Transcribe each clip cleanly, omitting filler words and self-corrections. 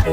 Okay,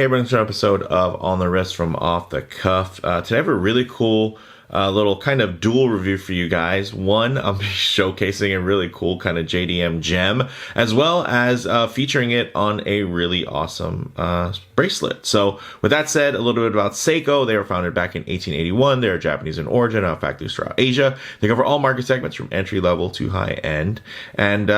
everyone's an episode of On the Wrist from Off the Cuff. Today I have a really cool little kind of dual review for you guys. One, I'm showcasing a really cool kind of JDM gem, as well as featuring it on a really awesome bracelet. So with that said, a little bit about Seiko. They were founded back in 1881. They're Japanese in origin, have factories throughout Asia. They cover all market segments from entry level to high end. And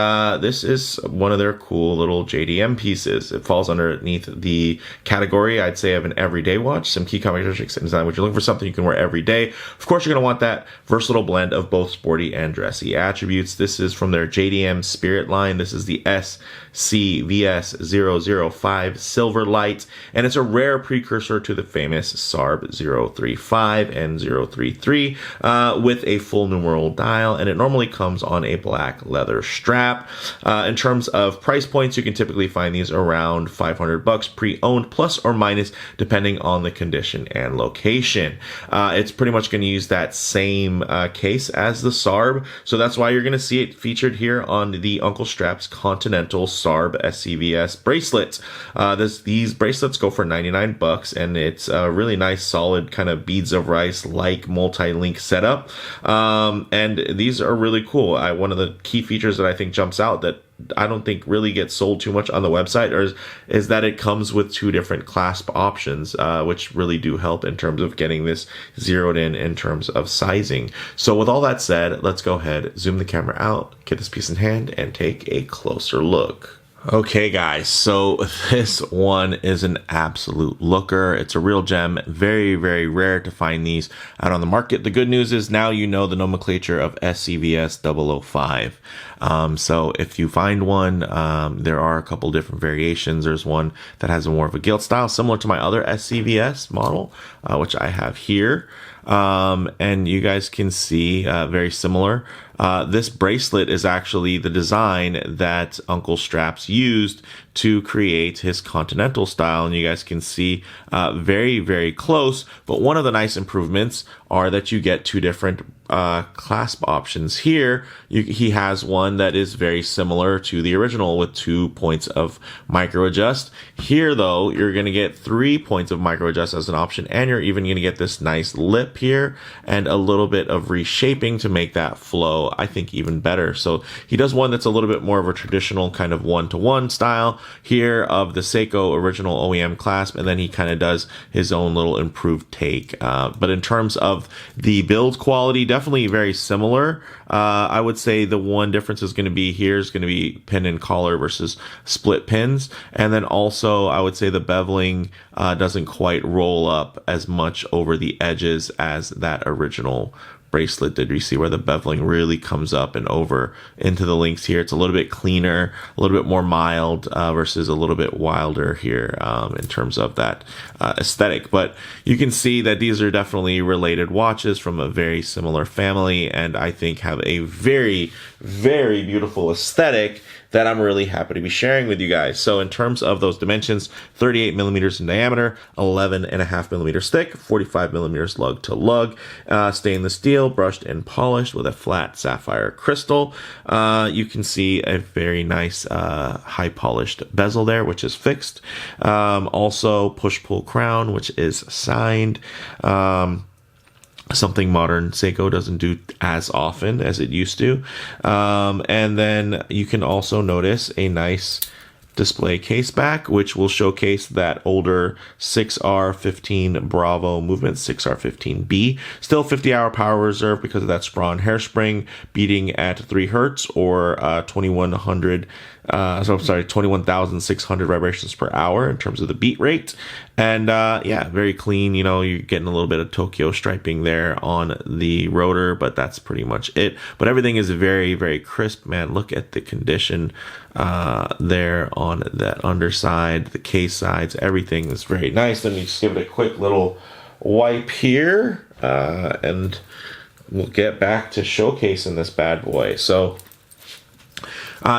this is one of their cool little JDM pieces. It falls underneath the category, I'd say, of an everyday watch. Some key characteristics in design, which you're looking for something you can wear every day. Of course, you're going to want that versatile blend of both sporty and dressy attributes. This is from their JDM Spirit line. This is the SCVS005 Silver Light, and it's a rare precursor to the famous SARB 035 and 033 with a full numeral dial, and it normally comes on a black leather strap. In terms of price points, you can typically find these around $500 pre-owned, plus or minus, depending on the condition and location. It's pretty much going to use that same case as the SARB, so that's why you're going to see it featured here on the Uncle Strap's Continental SARB SCVS bracelet. These bracelets go for $99, and it's a really nice, solid kind of beads of rice like multi-link setup. And these are really cool. One of the key features that I think jumps out that I don't think really gets sold too much on the website is that it comes with two different clasp options, which really do help in terms of getting this zeroed in terms of sizing. So with all that said, let's go ahead, zoom the camera out, get this piece in hand, and take a closer look. Okay guys, so this one is an absolute looker. It's a real gem. Very, very rare to find these out on the market. The good news is now you know the nomenclature of SCVS005. So if you find one, there are a couple different variations. There's one that has more of a gilt style, similar to my other SCVS model, which I have here. And you guys can see very similar. This bracelet is actually the design that Uncle Straps used to create his Continental style, and you guys can see very, very close. But one of the nice improvements are that you get two different clasp options here. He has one that is very similar to the original with 2 points of micro adjust. Here though, you're going to get 3 points of micro adjust as an option, and you're even going to get this nice lip here and a little bit of reshaping to make that flow, I think, even better. So he does one that's a little bit more of a traditional kind of one-to-one style here of the Seiko original OEM clasp, and then he kind of does his own little improved take. But in terms of the build quality, definitely very similar. I would say the one difference is going to be here is going to be pin and collar versus split pins. And then also I would say the beveling doesn't quite roll up as much over the edges as that original bracelet did. You see where the beveling really comes up and over into the links here. It's a little bit cleaner, a little bit more mild versus a little bit wilder here in terms of that aesthetic. But you can see that these are definitely related watches from a very similar family, and I think have a very, very beautiful aesthetic that I'm really happy to be sharing with you guys. So in terms of those dimensions, 38 millimeters in diameter, 11.5 millimeters thick, 45 millimeters lug to lug, stainless steel, brushed and polished with a flat sapphire crystal. You can see a very nice high polished bezel there, which is fixed. Also push-pull crown, which is signed. Something modern Seiko doesn't do as often as it used to. And then you can also notice a nice display case back, which will showcase that older 6R15 Bravo movement, 6R15B. Still 50-hour power reserve because of that Sprawn hairspring beating at 3 Hertz or 21,600 vibrations per hour in terms of the beat rate. And yeah, very clean. You know, you're getting a little bit of Tokyo striping there on the rotor, but that's pretty much it. But everything is very, very crisp, man. Look at the condition there on that underside, the case sides, everything is very nice. Let me just give it a quick little wipe here, and we'll get back to showcasing this bad boy. So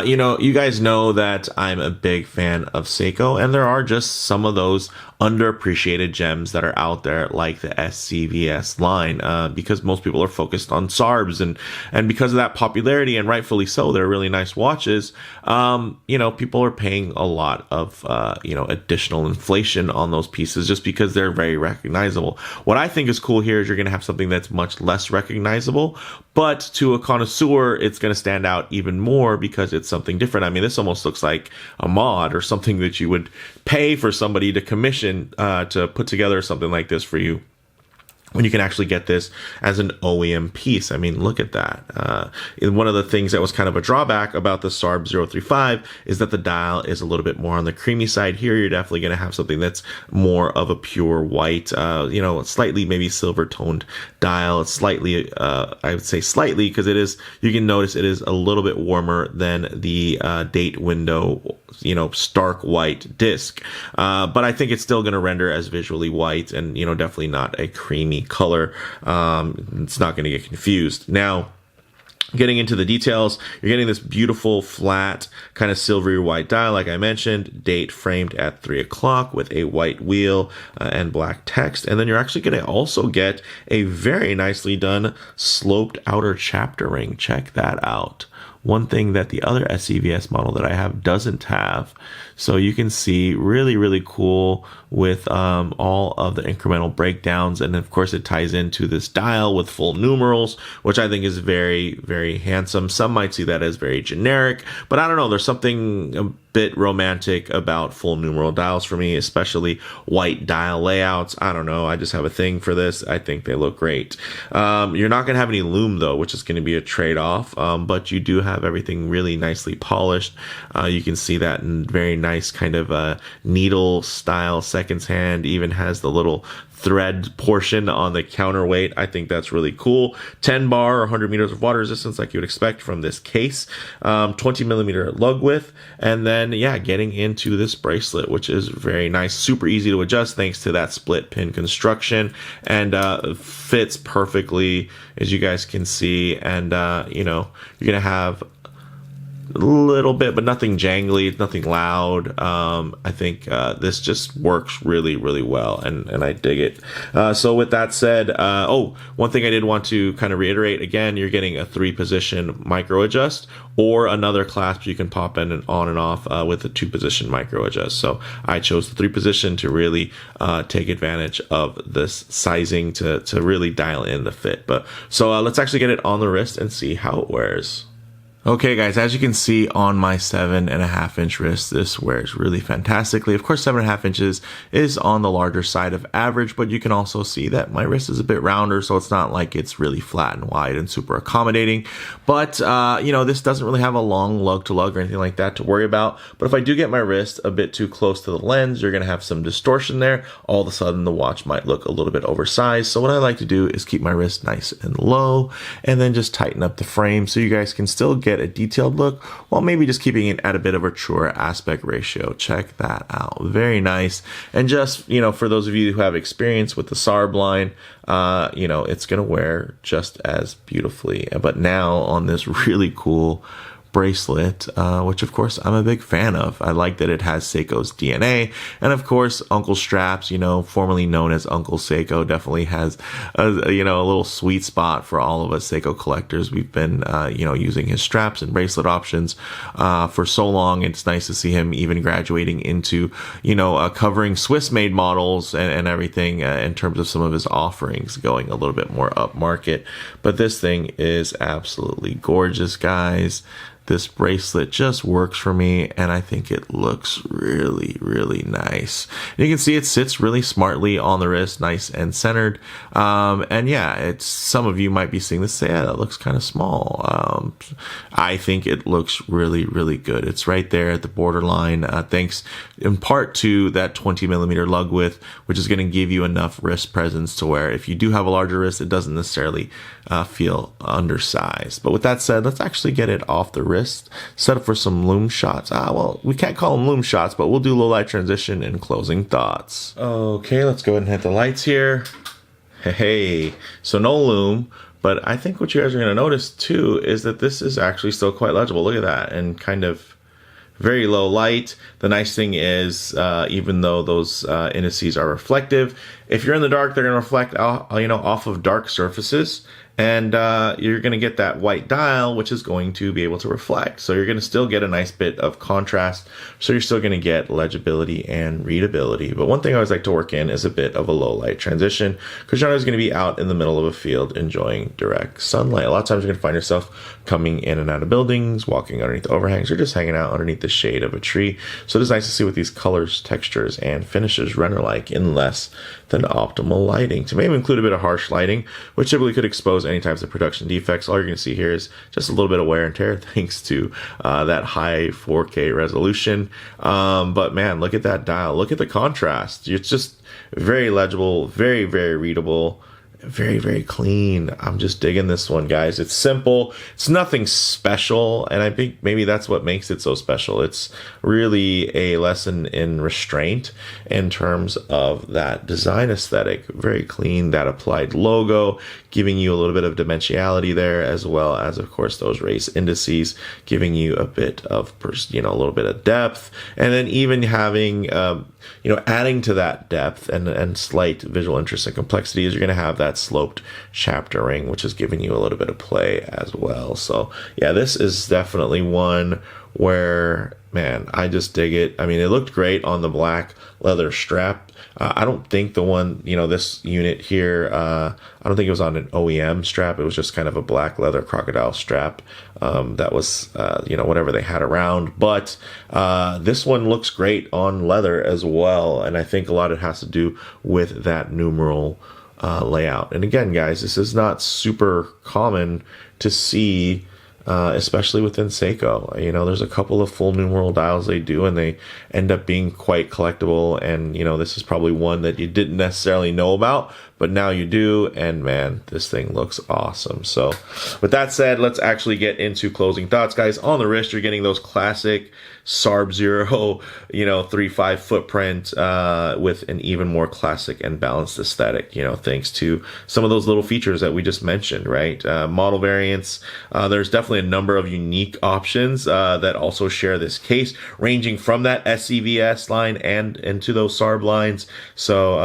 you know, you guys know that I'm a big fan of Seiko, and there are just some of those underappreciated gems that are out there, like the SCVS line, because most people are focused on SARBs, and because of that popularity, and rightfully so, they're really nice watches. People are paying a lot of additional inflation on those pieces just because they're very recognizable. What I think is cool here is you're going to have something that's much less recognizable, but to a connoisseur, it's going to stand out even more because it's something different. I mean, this almost looks like a mod or something that you would pay for somebody to commission to put together something like this for you, when you can actually get this as an OEM piece. I mean, look at that. One of the things that was kind of a drawback about the SARB 035 is that the dial is a little bit more on the creamy side. Here, you're definitely going to have something that's more of a pure white, slightly maybe silver toned dial. It's slightly, I would say slightly, because you can notice it is a little bit warmer than the date window, stark white disc. But I think it's still going to render as visually white, and, definitely not a creamy color. It's not going to get confused. Now, getting into the details, you're getting this beautiful flat kind of silvery white dial, like I mentioned, date framed at 3 o'clock with a white wheel and black text. And then you're actually going to also get a very nicely done sloped outer chapter ring. Check that out. One thing that the other SCVS model that I have doesn't have. So you can see really, really cool with all of the incremental breakdowns. And of course, it ties into this dial with full numerals, which I think is very, very handsome. Some might see that as very generic, but I don't know. There's something a bit romantic about full numeral dials for me, especially white dial layouts. I don't know. I just have a thing for this. I think they look great. You're not going to have any lume though, which is going to be a trade-off. But you do have everything really nicely polished. You can see that in very nice kind of needle style seconds hand. Even has the little thread portion on the counterweight. I think that's really cool. 10 bar or 100 meters of water resistance, like you would expect from this case. 20 millimeter lug width, and then getting into this bracelet, which is very nice, super easy to adjust thanks to that split pin construction, and fits perfectly, as you guys can see. And you're gonna have a little bit, but nothing jangly, nothing loud. I think this just works really, really well, and I dig it. So with that said, one thing I did want to kind of reiterate again, you're getting a 3-position micro adjust, or another clasp you can pop in and on and off with a 2-position micro adjust. So I chose the 3-position to really take advantage of this sizing to really dial in the fit. But so let's actually get it on the wrist and see how it wears. Okay guys, as you can see on my 7.5 inch wrist, this wears really fantastically. Of course, 7.5 inches is on the larger side of average, but you can also see that my wrist is a bit rounder, so it's not like it's really flat and wide and super accommodating. But, this doesn't really have a long lug to lug or anything like that to worry about. But if I do get my wrist a bit too close to the lens, you're going to have some distortion there. All of a sudden, the watch might look a little bit oversized. So what I like to do is keep my wrist nice and low, and then just tighten up the frame so you guys can still get a detailed look while maybe just keeping it at a bit of a truer aspect ratio. Check that out. Very nice. And just, for those of you who have experience with the SARB line, it's going to wear just as beautifully. But now on this really cool bracelet, which of course I'm a big fan of. I like that it has Seiko's DNA, and of course Uncle Straps, formerly known as Uncle Seiko, definitely has a little sweet spot for all of us Seiko collectors. We've been using his straps and bracelet options for so long. It's nice to see him even graduating into covering Swiss made models and everything in terms of some of his offerings, going a little bit more upmarket. But this thing is absolutely gorgeous, guys. This bracelet just works for me, and I think it looks really, really nice. And you can see it sits really smartly on the wrist, nice and centered. It's some of you might be seeing this, say, yeah, that looks kind of small. I think it looks really, really good. It's right there at the borderline, thanks in part to that 20 millimeter lug width, which is going to give you enough wrist presence to where if you do have a larger wrist, it doesn't necessarily feel undersized. But with that said, let's actually get it off the wrist. Set up for some loom shots. We can't call them loom shots, but we'll do low light transition and closing thoughts. Okay, let's go ahead and hit the lights here. Hey, so no loom, but I think what you guys are going to notice too is that this is actually still quite legible. Look at that, and kind of very low light. The nice thing is, even though those indices are reflective, if you're in the dark, they're going to reflect, off of dark surfaces. And you're going to get that white dial, which is going to be able to reflect. So you're going to still get a nice bit of contrast. So you're still going to get legibility and readability. But one thing I always like to work in is a bit of a low light transition, because you're always going to be out in the middle of a field enjoying direct sunlight. A lot of times you're going to find yourself coming in and out of buildings, walking underneath the overhangs, or just hanging out underneath the shade of a tree. So it is nice to see what these colors, textures, and finishes render like in less than optimal lighting. To maybe include a bit of harsh lighting, which typically could expose any types of production defects. All you're going to see here is just a little bit of wear and tear thanks to that high 4K resolution. But man, look at that dial. Look at the contrast. It's just very legible, very, very readable. Very, very clean. I'm just digging this one, guys. It's simple. It's nothing special. And I think maybe that's what makes it so special. It's really a lesson in restraint in terms of that design aesthetic. Very clean, that applied logo, giving you a little bit of dimensionality there, as well as, of course, those race indices, giving you a bit of, a little bit of depth. And then even having, adding to that depth and slight visual interest and complexity is you're going to have that sloped chapter ring, which is giving you a little bit of play as well. So yeah, this is definitely one where, man, I just dig it. I mean, it looked great on the black leather strap. I don't think the one, this unit here, I don't think it was on an OEM strap. It was just kind of a black leather crocodile strap. That was, whatever they had around. But this one looks great on leather as well. And I think a lot of it has to do with that numeral layout. And again, guys, this is not super common to see, especially within Seiko. There's a couple of full numeral dials they do, and they end up being quite collectible. And, this is probably one that you didn't necessarily know about, but now you do. And man, this thing looks awesome. So with that said, let's actually get into closing thoughts, guys. On the wrist, you're getting those classic SARB 035 footprint with an even more classic and balanced aesthetic, thanks to some of those little features that we just mentioned, right? Model variants, there's definitely a number of unique options that also share this case, ranging from that SCVS line and into those SARB lines. So,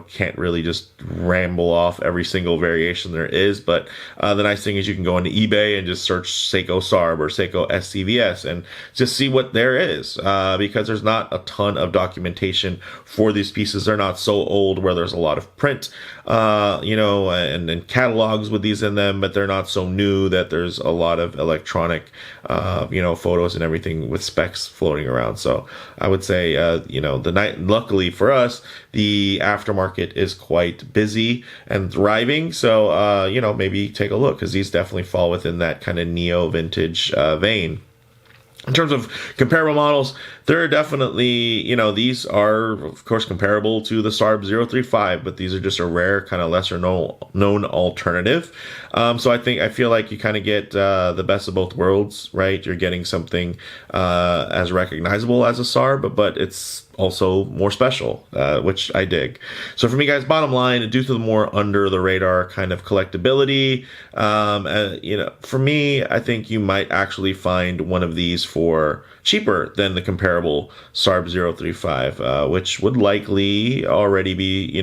can't really just ramble off every single variation there is, but the nice thing is you can go into eBay and just search Seiko SARB or Seiko SCVS and just see what there is, because there's not a ton of documentation for these pieces. They're not so old where there's a lot of print, and catalogs with these in them, but they're not so new that there's a lot of electronic, photos and everything with specs floating around. So I would say, luckily for us, the aftermarket is quite busy and thriving. So, maybe take a look, because these definitely fall within that kind of neo vintage vein. In terms of comparable models, there are definitely, these are, of course, comparable to the SARB 035, but these are just a rare, kind of lesser known alternative. So I feel like you kind of get the best of both worlds, right? You're getting something as recognizable as a SARB, but it's also more special, which I dig. So for me, guys, bottom line, due to the more under the radar kind of collectability, for me, I think you might actually find one of these for cheaper than the comparable SARB 035, which would likely already be,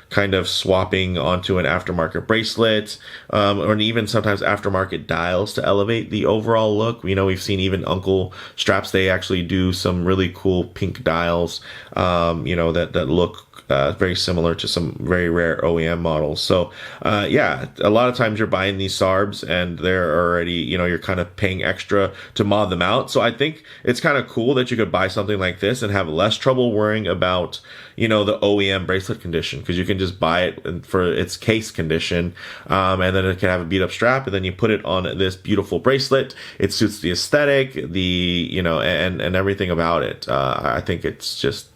kind of swapping onto an aftermarket bracelet, or even sometimes aftermarket dials to elevate the overall look. We've seen even Uncle straps, they actually do some really cool pink dials, that look very similar to some very rare OEM models. So a lot of times you're buying these SARBs and they're already, you're kind of paying extra to mod them out. So I think it's kind of cool that you could buy something like this and have less trouble worrying about, the OEM bracelet condition, because you can just buy it for its case condition, and then it can have a beat up strap, and then you put it on this beautiful bracelet. It suits the aesthetic, and everything about it. I think it's just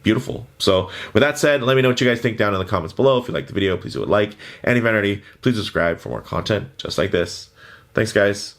beautiful. So with that said, let me know what you guys think down in the comments below. If you liked the video, please do a like, and if you're not already, please subscribe for more content just like this. Thanks, guys.